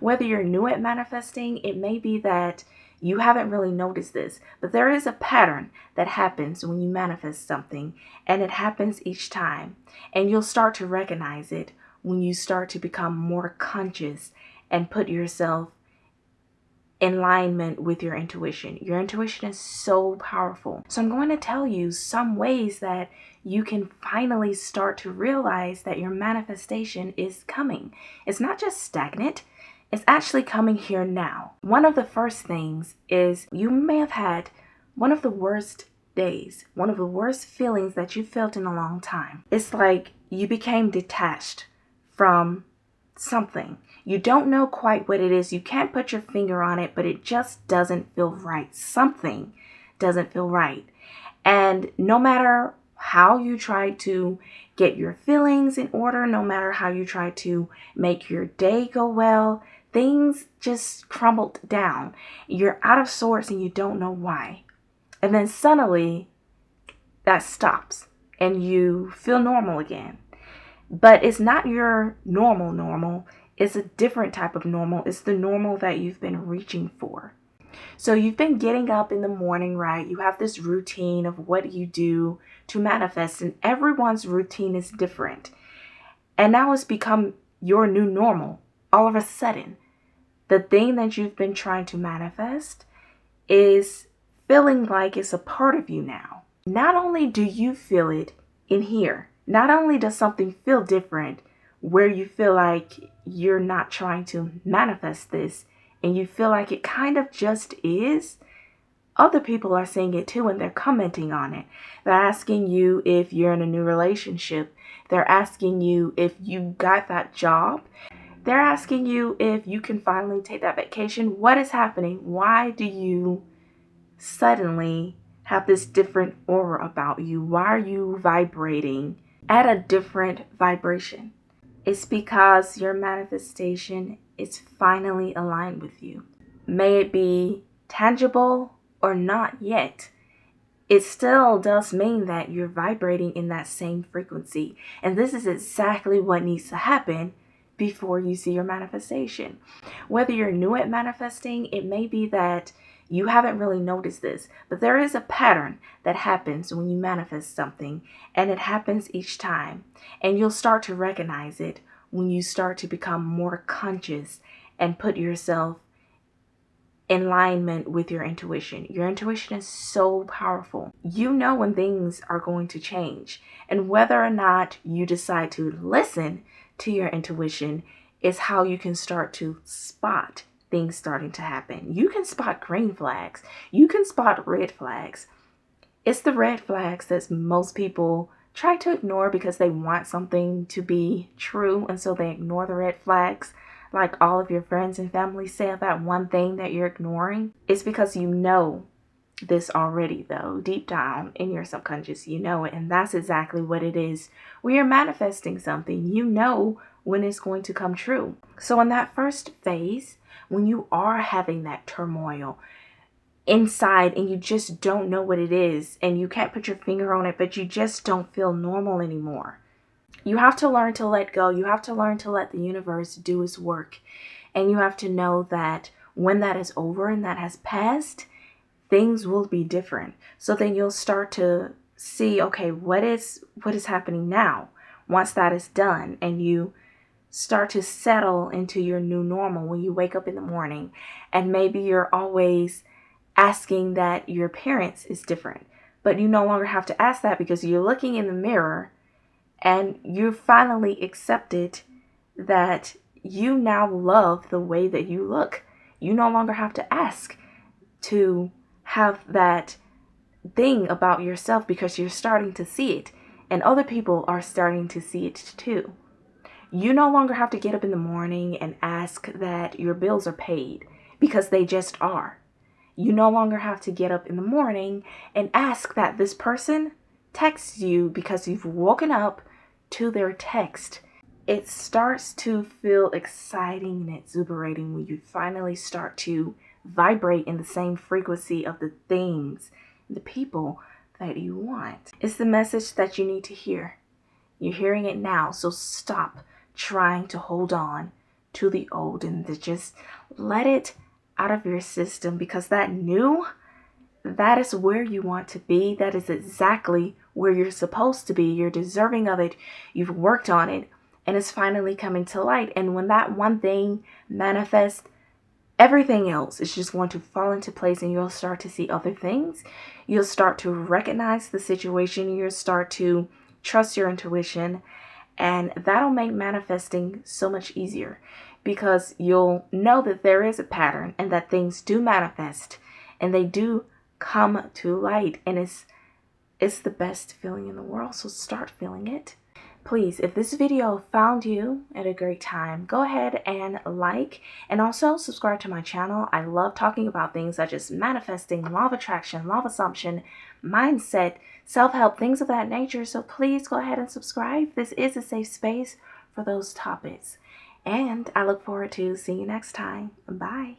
Whether you're new at manifesting, it may be that you haven't really noticed this, but there is a pattern that happens when you manifest something, and it happens each time. And you'll start to recognize it when you start to become more conscious and put yourself in alignment with your intuition. Your intuition is so powerful. So I'm going to tell you some ways that you can finally start to realize that your manifestation is coming. It's not just stagnant, it's actually coming here now. One of the first things is you may have had one of the worst days, one of the worst feelings that you felt in a long time. It's like you became detached from something. You don't know quite what it is. You can't put your finger on it, but it just doesn't feel right. Something doesn't feel right. And no matter how you try to get your feelings in order, no matter how you try to make your day go well, things just crumbled down. You're out of sorts and you don't know why. And then suddenly that stops and you feel normal again. But it's not your normal. It's a different type of normal. It's the normal that you've been reaching for. So you've been getting up in the morning, right? You have this routine of what you do to manifest, and everyone's routine is different. And now it's become your new normal. All of a sudden, the thing that you've been trying to manifest is feeling like it's a part of you now. Not only do you feel it in here, not only does something feel different where you feel like you're not trying to manifest this and you feel like it kind of just is, other people are seeing it too and they're commenting on it. They're asking you if you're in a new relationship. They're asking you if you got that job. They're asking you if you can finally take that vacation. What is happening? Why do you suddenly have this different aura about you? Why are you vibrating at a different vibration? It's because your manifestation is finally aligned with you. May it be tangible or not yet, it still does mean that you're vibrating in that same frequency. And this is exactly what needs to happen before you see your manifestation. Whether you're new at manifesting, it may be that you haven't really noticed this, but there is a pattern that happens when you manifest something, and it happens each time. And you'll start to recognize it when you start to become more conscious and put yourself in alignment with your intuition. Your intuition is so powerful. You know when things are going to change, and whether or not you decide to listen to your intuition is how you can start to spot things starting to happen. You can spot green flags. You can spot red flags. It's the red flags that most people try to ignore because they want something to be true, and so they ignore the red flags. Like all of your friends and family say that one thing that you're ignoring. It's because you know this already, though. Deep down in your subconscious, you know it. And that's exactly what it is. When you're manifesting something, you know when it's going to come true. So in that first phase, when you are having that turmoil inside and you just don't know what it is and you can't put your finger on it, but you just don't feel normal anymore, you have to learn to let go. You have to learn to let the universe do its work. And you have to know that when that is over and that has passed, things will be different. So then you'll start to see, okay, what is happening now? Once that is done and you start to settle into your new normal when you wake up in the morning, and maybe you're always asking that your appearance is different, but you no longer have to ask that because you're looking in the mirror and you finally accepted that you now love the way that you look. You no longer have to ask to have that thing about yourself because you're starting to see it, and other people are starting to see it too. You no longer have to get up in the morning and ask that your bills are paid because they just are. You no longer have to get up in the morning and ask that this person texts you because you've woken up to their text. It starts to feel exciting and exuberating when you finally start to vibrate in the same frequency of the things, the people that you want. It's the message that you need to hear. You're hearing it now, so stop trying to hold on to the old and to just let it out of your system, because that new, that is where you want to be. That is exactly where you're supposed to be. You're deserving of it. You've worked on it and it's finally coming to light. And when that one thing manifests, everything else is just going to fall into place and you'll start to see other things. You'll start to recognize the situation. You'll start to trust your intuition, and that'll make manifesting so much easier because you'll know that there is a pattern and that things do manifest and they do come to light, and it's the best feeling in the world. So start feeling it. Please, if this video found you at a great time, go ahead and like and also subscribe to my channel. I love talking about things such as manifesting, law of attraction, law of assumption, mindset, self-help, things of that nature. So please go ahead and subscribe. This is a safe space for those topics. And I look forward to seeing you next time. Bye.